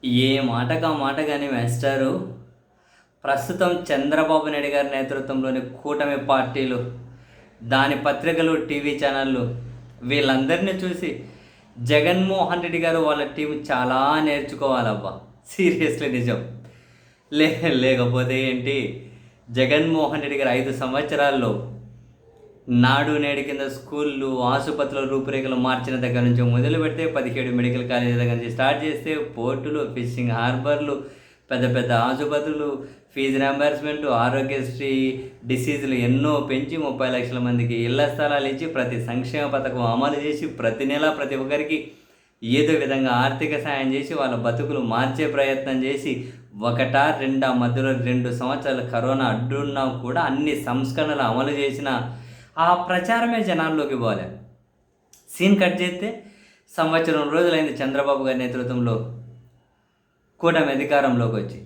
ఏ మాటకా మాట కానీ మాస్టారు ప్రస్తుతం చంద్రబాబు నాయుడు గారి నేతృత్వంలోని కూటమి పార్టీలు, దాని పత్రికలు, టీవీ ఛానళ్ళు వీళ్ళందరినీ చూసి జగన్మోహన్ రెడ్డి గారు వాళ్ళ టీం చాలా నేర్చుకోవాలబ్బా. సీరియస్లీ నిజం. లే లేకపోతే ఏంటి, జగన్మోహన్ రెడ్డి గారు 5 సంవత్సరాల్లో నాడు నేడు కింద స్కూళ్ళు, ఆసుపత్రుల రూపురేఖలు మార్చిన దగ్గర నుంచి మొదలు పెడితే 17 మెడికల్ కాలేజీల దగ్గర నుంచి స్టార్ట్ చేస్తే పోర్టులు, ఫిషింగ్ హార్బర్లు, పెద్ద పెద్ద ఆసుపత్రులు, ఫీజు రియంబర్స్మెంట్, ఆరోగ్యశ్రీ, డిసీజులు ఎన్నో పెంచి 30 లక్షల మందికి ఇళ్ల స్థలాలు ఇచ్చి ప్రతి సంక్షేమ పథకం అమలు చేసి ప్రతి నెల ప్రతి ఒక్కరికి ఏదో విధంగా ఆర్థిక సాయం చేసి వాళ్ళ బతుకులు మార్చే ప్రయత్నం చేసి ఒకటా రెండా మధ్యలో 2 సంవత్సరాలు కరోనా అడ్డున్నా కూడా అన్ని సంస్కరణలు అమలు చేసిన ఆ ప్రచారమే జనాల్లోకి పోలే. సీన్ కట్ చేస్తే సంవత్సరం రోజులైంది చంద్రబాబు గారి నేతృత్వంలో కూటమి అధికారంలోకి వచ్చి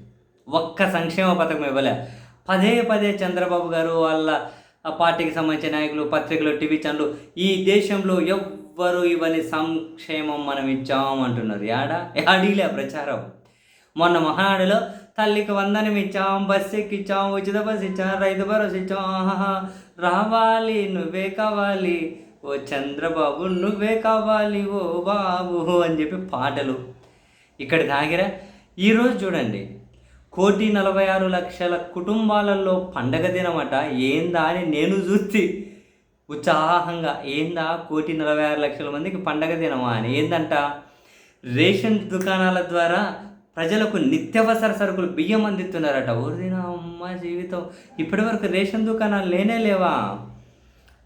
ఒక్క సంక్షేమ పథకం ఇవ్వలే. పదే పదే చంద్రబాబు గారు వాళ్ళ పార్టీకి సంబంధించిన నాయకులు, పత్రికలు, టీవీ ఛానళ్ళు ఈ దేశంలో ఎవ్వరు ఇవ్వని సంక్షేమం మనం ఇచ్చామంటున్నారు. యాడీలే ప్రచారం. మొన్న మహానాడులో తల్లికి వందనం ఇచ్చాం, బస్సు ఎక్కిచ్చాం, ఉచిత బస్సు ఇచ్చాం, రైతు భరోసా ఇచ్చాం, రావాలి నువ్వే కావాలి ఓ చంద్రబాబు, నువ్వే కావాలి ఓ బాబు అని చెప్పి పాటలు. ఇక్కడ దాగిరా ఈరోజు చూడండి, 1,46,00,000 కుటుంబాలలో పండగ దినమట. ఏందా అని నేను చూస్తే ఉత్సాహంగా, ఏందా 1,46,00,000 మందికి పండగ దినమా అని. ఏందంట, రేషన్ దుకాణాల ద్వారా ప్రజలకు నిత్యావసర సరుకులు బియ్యం అందిస్తున్నారట. ఊరిదిన అమ్మ జీవితం. ఇప్పటి వరకు రేషన్ దుకాణాలు లేవా?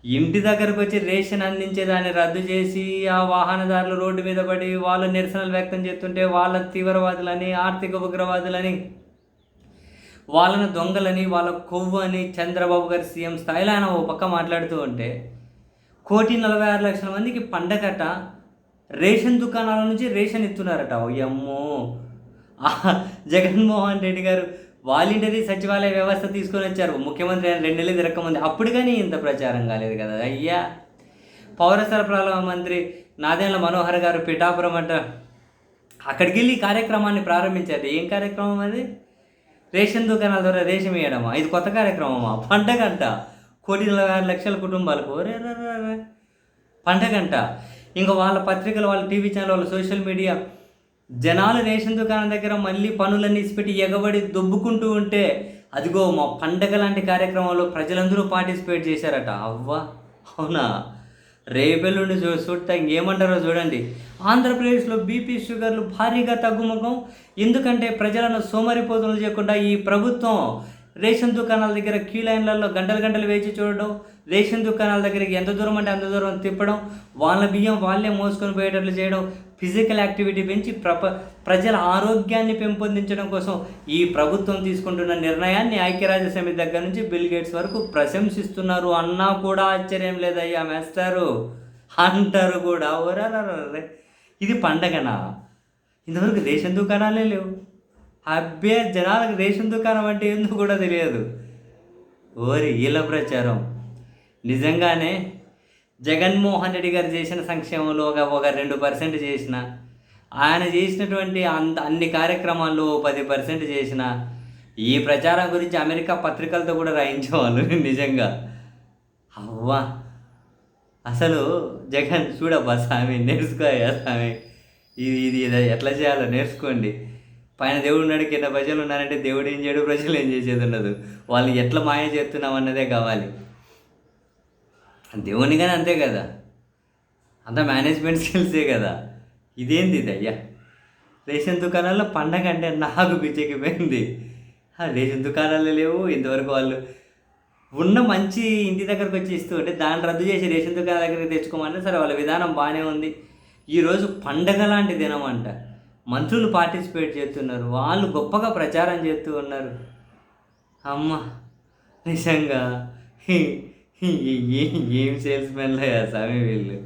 ఇంటి దగ్గరకు వచ్చి రేషన్ అందించేదాన్ని రద్దు చేసి ఆ వాహనదారులు రోడ్డు మీద పడి వాళ్ళు నిరసనలు వ్యక్తం చేస్తుంటే వాళ్ళ తీవ్రవాదులని, ఆర్థిక ఉగ్రవాదులని, వాళ్ళను దొంగలని, వాళ్ళ కొవ్వు అని చంద్రబాబు గారి సీఎం స్థాయిలో ఆయన ఓ పక్క మాట్లాడుతూ ఉంటే 1,46,00,000 మందికి పండగట. రేషన్ దుకాణాల నుంచి రేషన్ ఇస్తున్నారట. అమ్మో, జగన్మోహన్ రెడ్డి గారు వాలంటరీ సచివాలయ వ్యవస్థ తీసుకొని వచ్చారు. ముఖ్యమంత్రి అయిన 2 నెలలు తిరగకముందు. అప్పుడు కానీ ఇంత ప్రచారం కాలేదు కదా అయ్యా. పౌర సరఫరాల మంత్రి నాదెండ్ల మనోహర్ గారు పిఠాపురం అంట, అక్కడికి వెళ్ళి కార్యక్రమాన్ని ప్రారంభించారు. ఏం కార్యక్రమం అది? రేషన్ దుకాణాల ద్వారా రేషన్ వేయడమా? ఇది కొత్త కార్యక్రమమా? పండగంట. 1,46,00,000 కుటుంబాలకు పండగంట. ఇంకా వాళ్ళ పత్రికలు, వాళ్ళ టీవీ ఛానల్, వాళ్ళ సోషల్ మీడియా జనాలు రేషన్ దుకాణం దగ్గర మళ్ళీ పనులన్నీ ఇసిపెట్టి ఎగబడి దొబ్బుకుంటూ ఉంటే అదిగో మా పండగ లాంటి కార్యక్రమంలో ప్రజలందరూ పార్టిసిపేట్ చేశారట. అవునా? రేపెల్లుండి చూడతా ఇంకేమంటారో చూడండి. ఆంధ్రప్రదేశ్లో బీపీ, షుగర్లు భారీగా తగ్గుముఖం. ఎందుకంటే ప్రజలను సోమరిపోతులు చేయకుండా ఈ ప్రభుత్వం రేషన్ దుకాణాల దగ్గర క్యూ లైన్లలో గంటలు గంటలు వేచి చూడడం, రేషన్ దుకాణాల దగ్గరికి ఎంత దూరం అంటే అంత దూరం తిప్పడం, వాళ్ళ బియ్యం వాళ్ళే మోసుకొని పోయేటట్లు చేయడం, ఫిజికల్ యాక్టివిటీ పెంచి ప్రజల ఆరోగ్యాన్ని పెంపొందించడం కోసం ఈ ప్రభుత్వం తీసుకుంటున్న నిర్ణయాన్ని ఐక్యరాజ్య సమితి దగ్గర నుంచి బిల్ గేట్స్ వరకు ప్రశంసిస్తున్నారు. అన్నా కూడా ఆశ్చర్యం లేదయ్యా మేస్టారు అంటారు కూడా. ఓరరే, ఇది పండగనా? ఇంతవరకు రేషన్ దుకాణాలే లేవు. అబ్బే, జనాలకు రేషన్ దుకాణం అంటే ఎందుకు కూడా తెలియదు. వీళ్ళ ప్రచారం. నిజంగానే జగన్మోహన్ రెడ్డి గారు చేసిన సంక్షేమంలో ఒక 2% చేసిన, ఆయన చేసినటువంటి అన్ని కార్యక్రమాల్లో 10% చేసిన, ఈ ప్రచారం గురించి అమెరికా పత్రికలతో కూడా రాయించేవాళ్ళు. నిజంగా అవ్వా, అసలు జగన్ చూడబ్బా స్వామి, నేర్చుకోయా స్వామి, ఇది ఎట్లా చేయాలో నేర్చుకోండి. పైన దేవుడు ఉన్నాడు, కింద ప్రజలు ఉన్నారంటే దేవుడు ఏం చేయడు, ప్రజలు ఏం చేసేది ఉండదు. వాళ్ళు ఎట్లా మాయ చేస్తున్నాం అన్నదే కావాలి. దేవుని కానీ అంతే కదా, అంత మేనేజ్మెంట్ స్కిల్సే కదా. ఇదేంది ఇది అయ్యా? రేషన్ దుకాణాల్లో పండగ అంటే నాకు పిచ్చెక్కిపోయింది. రేషన్ దుకాణాలు లేవు ఇంతవరకు. వాళ్ళు ఉన్న మంచి ఇంటి దగ్గరకు వచ్చి ఇస్తూ ఉంటే దాన్ని రద్దు చేసి రేషన్ దుకాణాల దగ్గరికి తెచ్చుకోమంటే సరే, వాళ్ళ విధానం బాగానే ఉంది. ఈరోజు పండగ లాంటి దినం అంట. మంత్రులు పార్టిసిపేట్ చేస్తున్నారు, వాళ్ళు గొప్పగా ప్రచారం చేస్తూ ఉన్నారు. అమ్మ నిజంగా ఏం సేల్స్ మెన్లయ్యా స్వామి వీళ్ళు.